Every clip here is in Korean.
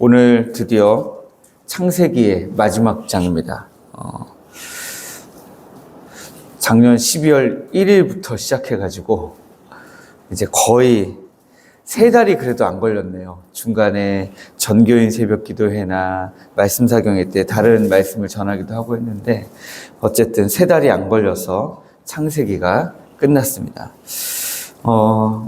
오늘 드디어 창세기의 마지막 장입니다. 작년 12월 1일부터 시작해가지고 이제 거의 3달이 그래도 안 걸렸네요. 중간에 전교인 새벽 기도회나 말씀 사경회 때 다른 말씀을 전하기도 하고 했는데 어쨌든 3달이 안 걸려서 창세기가 끝났습니다.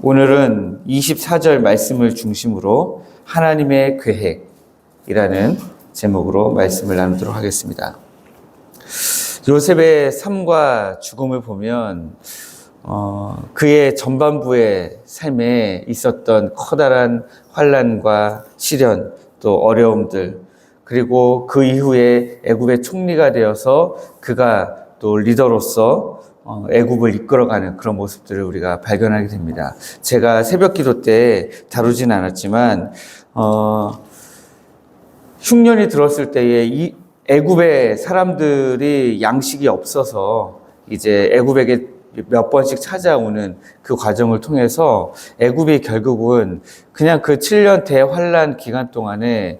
오늘은 24절 말씀을 중심으로 하나님의 계획이라는 제목으로 말씀을 나누도록 하겠습니다. 요셉의 삶과 죽음을 보면 그의 전반부의 삶에 있었던 커다란 환난과 시련, 또 어려움들, 그리고 그 이후에 애굽의 총리가 되어서 그가 또 리더로서 애굽을 이끌어가는 그런 모습들을 우리가 발견하게 됩니다. 제가 새벽 기도 때 다루진 않았지만 흉년이 들었을 때에 이 애굽의 사람들이 양식이 없어서 이제 애굽에게 몇 번씩 찾아오는 그 과정을 통해서 애굽이 결국은 그냥 그 7년 대환란 기간 동안에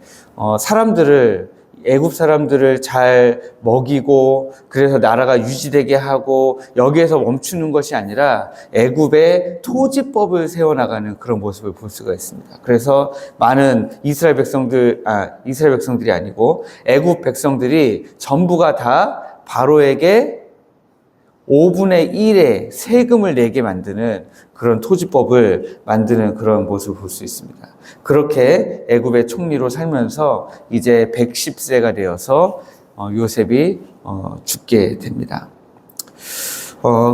애굽 사람들을 잘 먹이고 그래서 나라가 유지되게 하고 여기에서 멈추는 것이 아니라 애굽의 토지법을 세워나가는 그런 모습을 볼 수가 있습니다. 그래서 많은 이스라엘 백성들이 아니고 애굽 백성들이 전부가 다 바로에게 5분의 1의 세금을 내게 만드는 그런 토지법을 만드는 그런 모습을 볼 수 있습니다. 그렇게 애굽의 총리로 살면서 이제 110세가 되어서 요셉이 죽게 됩니다.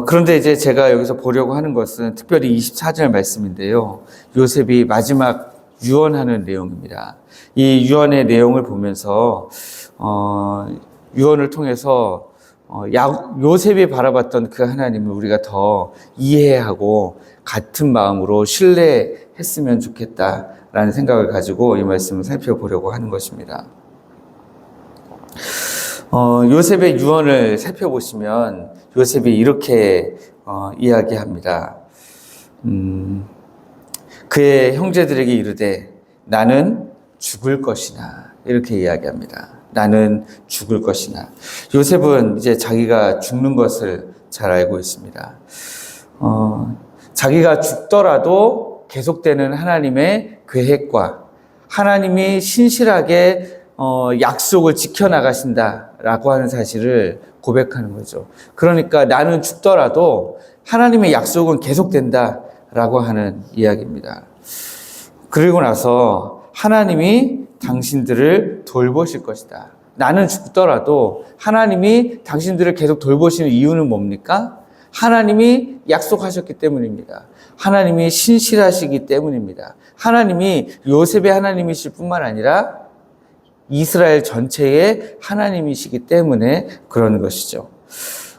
그런데 이제 제가 여기서 보려고 하는 것은 특별히 24절 말씀인데요. 요셉이 마지막 유언하는 내용입니다. 이 유언의 내용을 보면서 유언을 통해서 요셉이 바라봤던 그 하나님을 우리가 더 이해하고 같은 마음으로 신뢰했으면 좋겠다라는 생각을 가지고 이 말씀을 살펴보려고 하는 것입니다. 요셉의 유언을 살펴보시면 요셉이 이렇게 이야기합니다. 그의 형제들에게 이르되 나는 죽을 것이나 이렇게 이야기합니다. 나는 죽을 것이나. 요셉은 이제 자기가 죽는 것을 잘 알고 있습니다. 자기가 죽더라도 계속되는 하나님의 계획과 하나님이 신실하게 약속을 지켜나가신다라고 하는 사실을 고백하는 거죠. 그러니까 나는 죽더라도 하나님의 약속은 계속된다라고 하는 이야기입니다. 그리고 나서 하나님이 당신들을 돌보실 것이다. 나는 죽더라도 하나님이 당신들을 계속 돌보시는 이유는 뭡니까? 하나님이 약속하셨기 때문입니다. 하나님이 신실하시기 때문입니다. 하나님이 요셉의 하나님이실 뿐만 아니라 이스라엘 전체의 하나님이시기 때문에 그런 것이죠.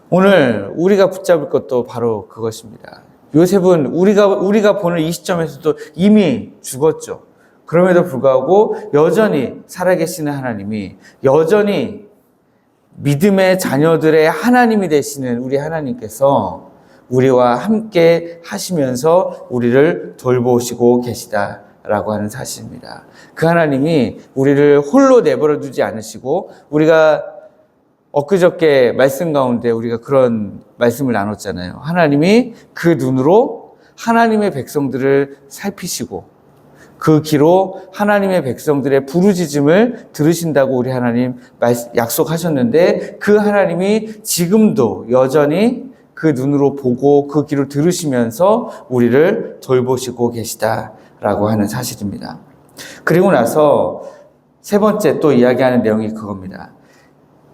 오늘 우리가 붙잡을 것도 바로 그것입니다. 요셉은 우리가 보는 이 시점에서도 이미 죽었죠. 그럼에도 불구하고 여전히 살아계시는 하나님이, 여전히 믿음의 자녀들의 하나님이 되시는 우리 하나님께서 우리와 함께 하시면서 우리를 돌보시고 계시다라고 하는 사실입니다. 그 하나님이 우리를 홀로 내버려 두지 않으시고, 우리가 엊그저께 말씀 가운데 우리가 그런 말씀을 나눴잖아요. 하나님이 그 눈으로 하나님의 백성들을 살피시고 그 귀로 하나님의 백성들의 부르짖음을 들으신다고 우리 하나님 약속하셨는데, 그 하나님이 지금도 여전히 그 눈으로 보고 그 귀로 들으시면서 우리를 돌보시고 계시다라고 하는 사실입니다. 그리고 나서 세 번째 또 이야기하는 내용이 그겁니다.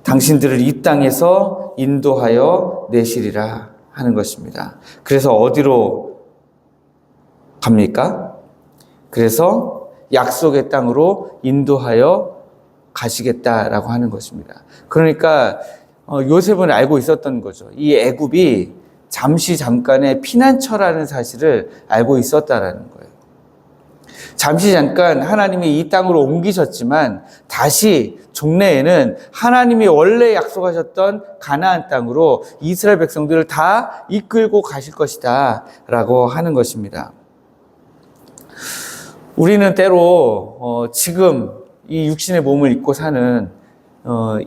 당신들을 이 땅에서 인도하여 내시리라 하는 것입니다. 그래서 어디로 갑니까? 그래서 약속의 땅으로 인도하여 가시겠다라고 하는 것입니다. 그러니까 요셉은 알고 있었던 거죠. 이 애굽이 잠깐의 피난처라는 사실을 알고 있었다라는 거예요. 잠시 잠깐 하나님이 이 땅으로 옮기셨지만 다시 종래에는 하나님이 원래 약속하셨던 가나안 땅으로 이스라엘 백성들을 다 이끌고 가실 것이다 라고 하는 것입니다. 우리는 때로 지금 이 육신의 몸을 입고 사는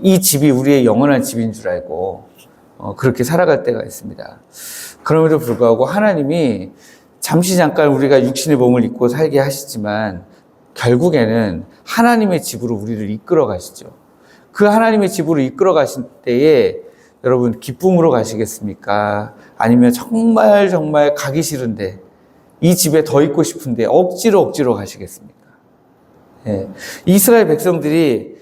이 집이 우리의 영원한 집인 줄 알고 그렇게 살아갈 때가 있습니다. 그럼에도 불구하고 하나님이 잠시 잠깐 우리가 육신의 몸을 입고 살게 하시지만 결국에는 하나님의 집으로 우리를 이끌어 가시죠. 그 하나님의 집으로 이끌어 가실 때에 여러분 기쁨으로 가시겠습니까? 아니면 정말 정말 가기 싫은데 이 집에 더 있고 싶은데 억지로 가시겠습니까? 예. 이스라엘 백성들이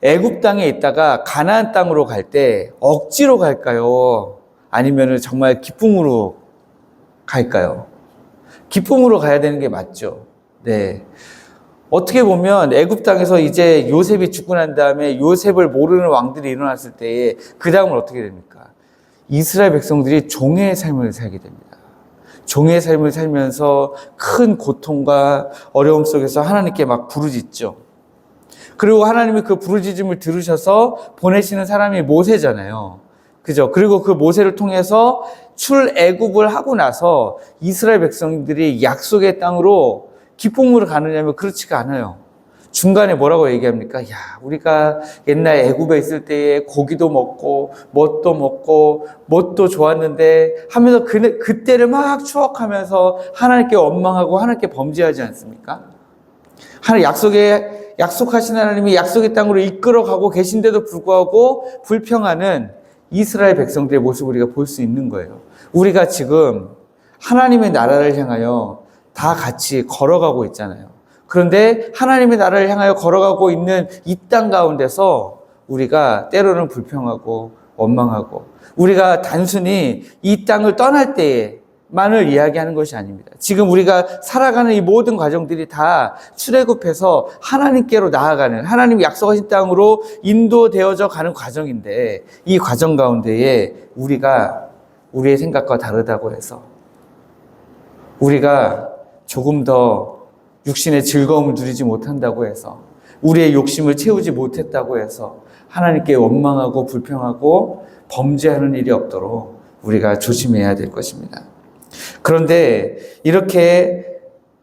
애굽 땅에 있다가 가나안 땅으로 갈 때 억지로 갈까요? 아니면 정말 기쁨으로 갈까요? 기쁨으로 가야 되는 게 맞죠. 네. 어떻게 보면 애굽 땅에서 이제 요셉이 죽고 난 다음에 요셉을 모르는 왕들이 일어났을 때에 그 다음은 어떻게 됩니까? 이스라엘 백성들이 종의 삶을 살게 됩니다. 종의 삶을 살면서 큰 고통과 어려움 속에서 하나님께 막 부르짖죠. 그리고 하나님이 그 부르짖음을 들으셔서 보내시는 사람이 모세잖아요. 그죠? 그리고 그 모세를 통해서 출애굽을 하고 나서 이스라엘 백성들이 약속의 땅으로 기쁨으로 가느냐면 그렇지가 않아요. 중간에 뭐라고 얘기합니까? 야, 우리가 옛날 애굽에 있을 때에 고기도 먹고 뭣도 좋았는데 하면서 그때를 막 추억하면서 하나님께 원망하고 하나님께 범죄하지 않습니까? 약속하신 하나님이 약속의 땅으로 이끌어가고 계신데도 불구하고 불평하는 이스라엘 백성들의 모습을 우리가 볼 수 있는 거예요. 우리가 지금 하나님의 나라를 향하여 다 같이 걸어가고 있잖아요. 그런데 하나님의 나라를 향하여 걸어가고 있는 이 땅 가운데서 우리가 때로는 불평하고 원망하고 우리가 단순히 이 땅을 떠날 때만을 이야기하는 것이 아닙니다. 지금 우리가 살아가는 이 모든 과정들이 다 출애굽해서 하나님께로 나아가는 하나님이 약속하신 땅으로 인도되어져 가는 과정인데 이 과정 가운데에 우리가 우리의 생각과 다르다고 해서 우리가 조금 더 육신의 즐거움을 누리지 못한다고 해서 우리의 욕심을 채우지 못했다고 해서 하나님께 원망하고 불평하고 범죄하는 일이 없도록 우리가 조심해야 될 것입니다. 그런데 이렇게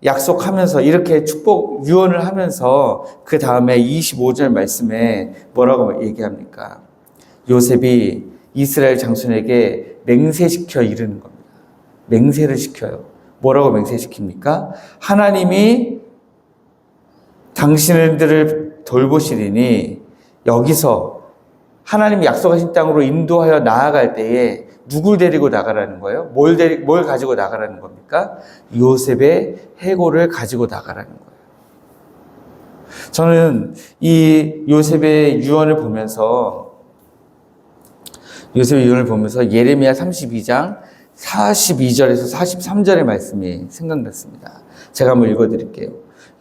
약속하면서 이렇게 축복 유언을 하면서 그 다음에 25절 말씀에 뭐라고 얘기합니까? 요셉이 이스라엘 장손에게 맹세시켜 이르는 겁니다. 맹세를 시켜요. 뭐라고 맹세시킵니까? 하나님이 당신들을 돌보시리니 여기서 하나님이 약속하신 땅으로 인도하여 나아갈 때에 누굴 데리고 나가라는 거예요? 뭘 가지고 나가라는 겁니까? 요셉의 해골을 가지고 나가라는 거예요. 저는 이 요셉의 유언을 보면서 예레미야 32장 42절에서 43절의 말씀이 생각났습니다. 제가 한번 읽어드릴게요.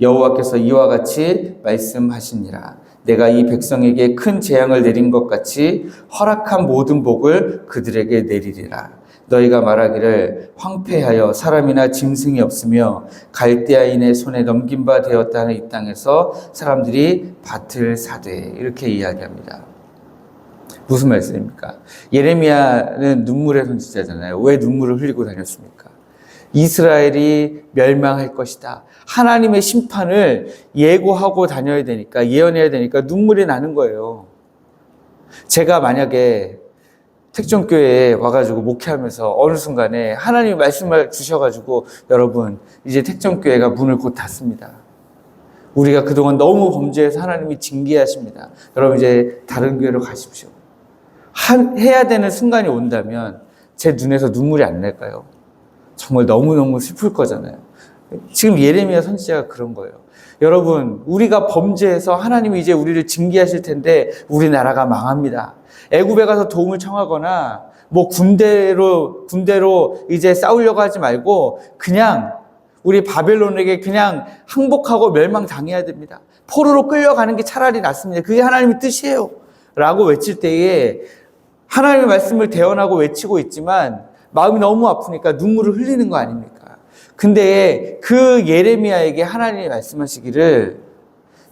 여호와께서 이와 같이 말씀하시니라. 내가 이 백성에게 큰 재앙을 내린 것 같이 허락한 모든 복을 그들에게 내리리라. 너희가 말하기를 황폐하여 사람이나 짐승이 없으며 갈대아인의 손에 넘긴 바 되었다 하는 이 땅에서 사람들이 밭을 사되 이렇게 이야기합니다. 무슨 말씀입니까? 예레미야는 눈물의 선지자잖아요. 왜 눈물을 흘리고 다녔습니까? 이스라엘이 멸망할 것이다. 하나님의 심판을 예고하고 다녀야 되니까, 예언해야 되니까 눈물이 나는 거예요. 제가 만약에 택정교회에 와가지고 목회하면서 어느 순간에 하나님이 말씀을 주셔가지고 여러분 이제 택정교회가 문을 곧 닫습니다. 우리가 그동안 너무 범죄해서 하나님이 징계하십니다. 여러분 이제 다른 교회로 가십시오. 해야 되는 순간이 온다면 제 눈에서 눈물이 안 날까요? 정말 너무너무 슬플 거잖아요. 지금 예레미야 선지자가 그런 거예요. 여러분, 우리가 범죄해서 하나님이 이제 우리를 징계하실 텐데 우리나라가 망합니다. 애굽에 가서 도움을 청하거나 뭐 군대로 이제 싸우려고 하지 말고 그냥 우리 바벨론에게 그냥 항복하고 멸망당해야 됩니다. 포로로 끌려가는 게 차라리 낫습니다. 그게 하나님의 뜻이에요. 라고 외칠 때에 하나님의 말씀을 대언하고 외치고 있지만 마음이 너무 아프니까 눈물을 흘리는 거 아닙니까? 근데 그 예레미야에게 하나님이 말씀하시기를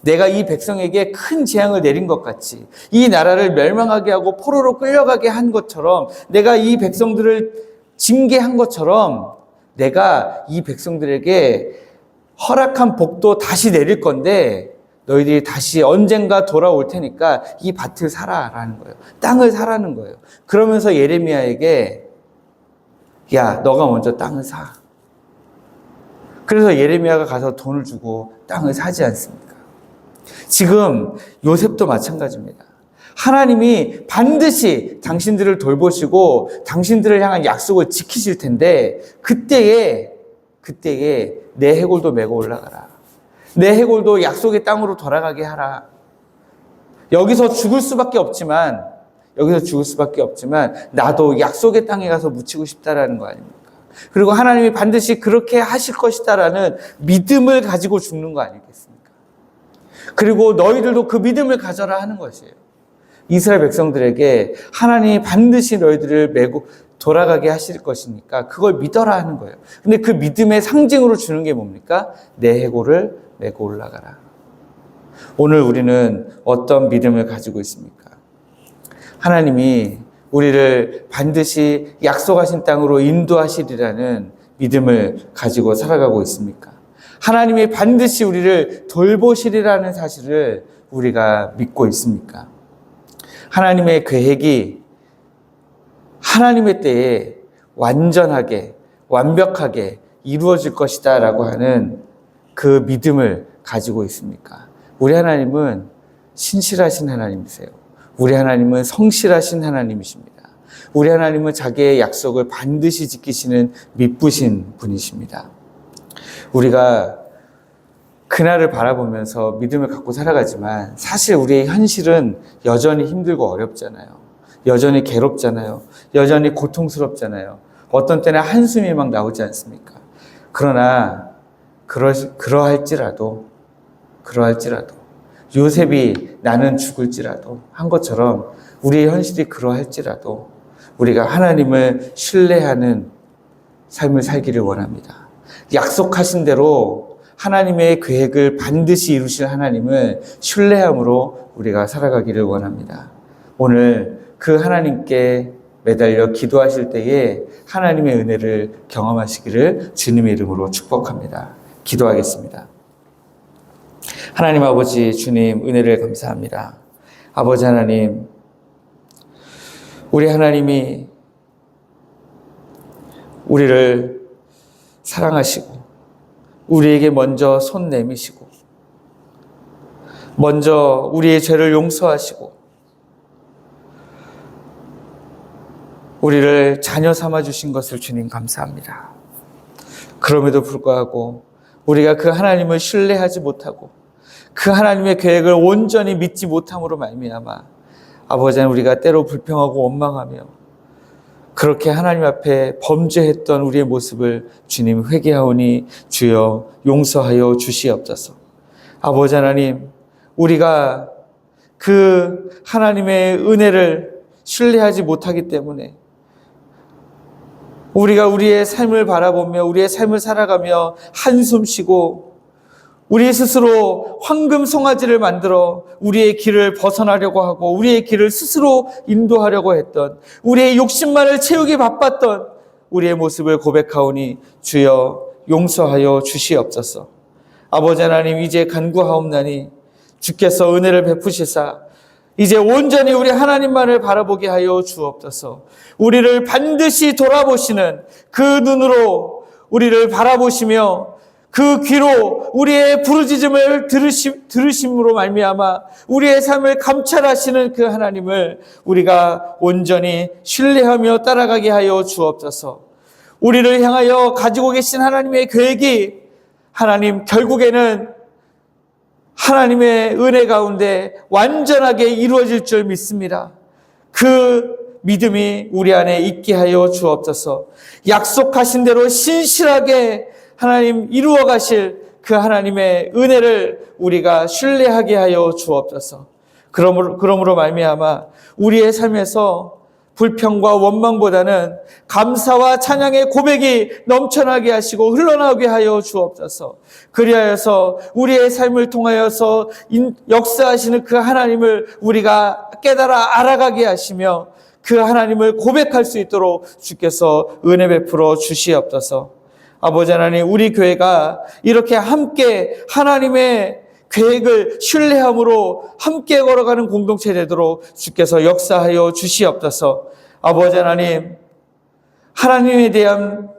내가 이 백성에게 큰 재앙을 내린 것 같이 이 나라를 멸망하게 하고 포로로 끌려가게 한 것처럼 내가 이 백성들을 징계한 것처럼 내가 이 백성들에게 허락한 복도 다시 내릴 건데 너희들이 다시 언젠가 돌아올 테니까 이 밭을 사라라는 거예요. 땅을 사라는 거예요. 그러면서 예레미야에게 야, 너가 먼저 땅을 사. 그래서 예레미야가 가서 돈을 주고 땅을 사지 않습니까? 지금 요셉도 마찬가지입니다. 하나님이 반드시 당신들을 돌보시고 당신들을 향한 약속을 지키실 텐데 그때에 내 해골도 메고 올라가라. 내 해골도 약속의 땅으로 돌아가게 하라. 여기서 죽을 수밖에 없지만 나도 약속의 땅에 가서 묻히고 싶다라는 거 아닙니까? 그리고 하나님이 반드시 그렇게 하실 것이다라는 믿음을 가지고 죽는 거 아니겠습니까? 그리고 너희들도 그 믿음을 가져라 하는 것이에요. 이스라엘 백성들에게 하나님이 반드시 너희들을 메고 돌아가게 하실 것이니까 그걸 믿어라 하는 거예요. 근데 그 믿음의 상징으로 주는 게 뭡니까? 내 해골을 메고 올라가라. 오늘 우리는 어떤 믿음을 가지고 있습니까? 하나님이 우리를 반드시 약속하신 땅으로 인도하시리라는 믿음을 가지고 살아가고 있습니까? 하나님이 반드시 우리를 돌보시리라는 사실을 우리가 믿고 있습니까? 하나님의 계획이 하나님의 때에 완전하게, 완벽하게 이루어질 것이다 라고 하는 그 믿음을 가지고 있습니까? 우리 하나님은 신실하신 하나님이세요. 우리 하나님은 성실하신 하나님이십니다. 우리 하나님은 자기의 약속을 반드시 지키시는 믿으신 분이십니다. 우리가 그날을 바라보면서 믿음을 갖고 살아가지만 사실 우리의 현실은 여전히 힘들고 어렵잖아요. 여전히 괴롭잖아요. 여전히 고통스럽잖아요. 어떤 때는 한숨이 막 나오지 않습니까? 그러나 그러할지라도 요셉이 나는 죽을지라도 한 것처럼 우리의 현실이 그러할지라도 우리가 하나님을 신뢰하는 삶을 살기를 원합니다. 약속하신 대로 하나님의 계획을 반드시 이루실 하나님을 신뢰함으로 우리가 살아가기를 원합니다. 오늘 그 하나님께 매달려 기도하실 때에 하나님의 은혜를 경험하시기를 주님의 이름으로 축복합니다. 기도하겠습니다. 하나님 아버지 주님 은혜를 감사합니다. 아버지 하나님, 우리 하나님이 우리를 사랑하시고 우리에게 먼저 손 내미시고 먼저 우리의 죄를 용서하시고 우리를 자녀 삼아 주신 것을 주님 감사합니다. 그럼에도 불구하고 우리가 그 하나님을 신뢰하지 못하고 그 하나님의 계획을 온전히 믿지 못함으로 말미암아 아버지 하나님 우리가 때로 불평하고 원망하며 그렇게 하나님 앞에 범죄했던 우리의 모습을 주님 회개하오니 주여 용서하여 주시옵소서. 아버지 하나님, 우리가 그 하나님의 은혜를 신뢰하지 못하기 때문에 우리가 우리의 삶을 바라보며 우리의 삶을 살아가며 한숨 쉬고 우리 스스로 황금 송아지를 만들어 우리의 길을 벗어나려고 하고 우리의 길을 스스로 인도하려고 했던 우리의 욕심만을 채우기 바빴던 우리의 모습을 고백하오니 주여 용서하여 주시옵소서. 아버지 하나님 이제 간구하옵나니 주께서 은혜를 베푸시사 이제 온전히 우리 하나님만을 바라보게 하여 주옵소서. 우리를 반드시 돌아보시는 그 눈으로 우리를 바라보시며 그 귀로 우리의 부르짖음을 들으심으로 말미암아 우리의 삶을 감찰하시는 그 하나님을 우리가 온전히 신뢰하며 따라가게 하여 주옵소서. 우리를 향하여 가지고 계신 하나님의 계획이 하나님 결국에는 하나님의 은혜 가운데 완전하게 이루어질 줄 믿습니다. 그 믿음이 우리 안에 있게 하여 주옵소서. 약속하신 대로 신실하게 하나님 이루어 가실 그 하나님의 은혜를 우리가 신뢰하게 하여 주옵소서. 그러므로 말미암아 우리의 삶에서 불평과 원망보다는 감사와 찬양의 고백이 넘쳐나게 하시고 흘러나오게 하여 주옵소서. 그리하여서 우리의 삶을 통하여서 역사하시는 그 하나님을 우리가 깨달아 알아가게 하시며 그 하나님을 고백할 수 있도록 주께서 은혜 베풀어 주시옵소서. 아버지 하나님, 우리 교회가 이렇게 함께 하나님의 계획을 신뢰함으로 함께 걸어가는 공동체 되도록 주께서 역사하여 주시옵소서. 아버지 하나님, 하나님에 대한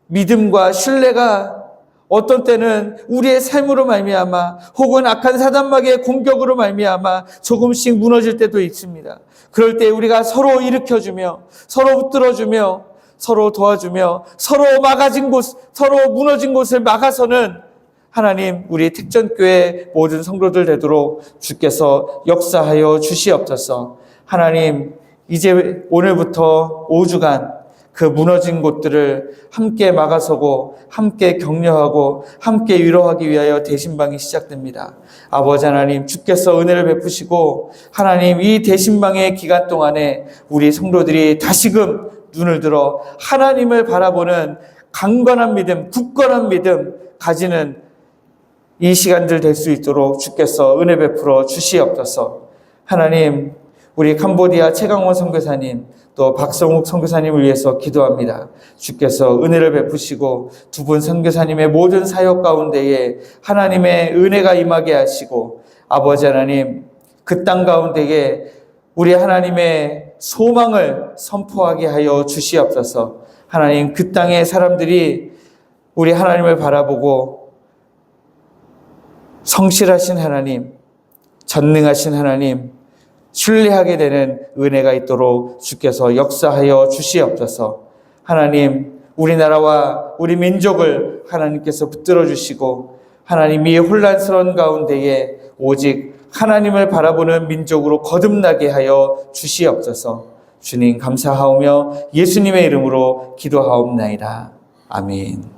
믿음과 신뢰가 어떤 때는 우리의 삶으로 말미암아 혹은 악한 사단마귀의 공격으로 말미암아 조금씩 무너질 때도 있습니다. 그럴 때 우리가 서로 일으켜주며 서로 붙들어주며 서로 도와주며 서로 막아진 곳, 서로 무너진 곳을 막아서는 하나님 우리 택전교회 모든 성도들 되도록 주께서 역사하여 주시옵소서. 하나님 이제 오늘부터 5주간 그 무너진 곳들을 함께 막아서고 함께 격려하고 함께 위로하기 위하여 대신방이 시작됩니다. 아버지 하나님 주께서 은혜를 베푸시고 하나님 이 대신방의 기간 동안에 우리 성도들이 다시금 눈을 들어 하나님을 바라보는 강건한 믿음, 굳건한 믿음 가지는 이 시간들 될 수 있도록 주께서 은혜 베풀어 주시옵소서. 하나님 우리 캄보디아 최강원 선교사님 또 박성욱 선교사님을 위해서 기도합니다. 주께서 은혜를 베푸시고 두 분 선교사님의 모든 사역 가운데에 하나님의 은혜가 임하게 하시고 아버지 하나님 그 땅 가운데에 우리 하나님의 소망을 선포하게 하여 주시옵소서. 하나님 그 땅의 사람들이 우리 하나님을 바라보고 성실하신 하나님, 전능하신 하나님 신뢰하게 되는 은혜가 있도록 주께서 역사하여 주시옵소서. 하나님 우리나라와 우리 민족을 하나님께서 붙들어 주시고 하나님이 혼란스러운 가운데에 오직 하나님을 바라보는 민족으로 거듭나게 하여 주시옵소서. 주님 감사하오며 예수님의 이름으로 기도하옵나이다. 아멘.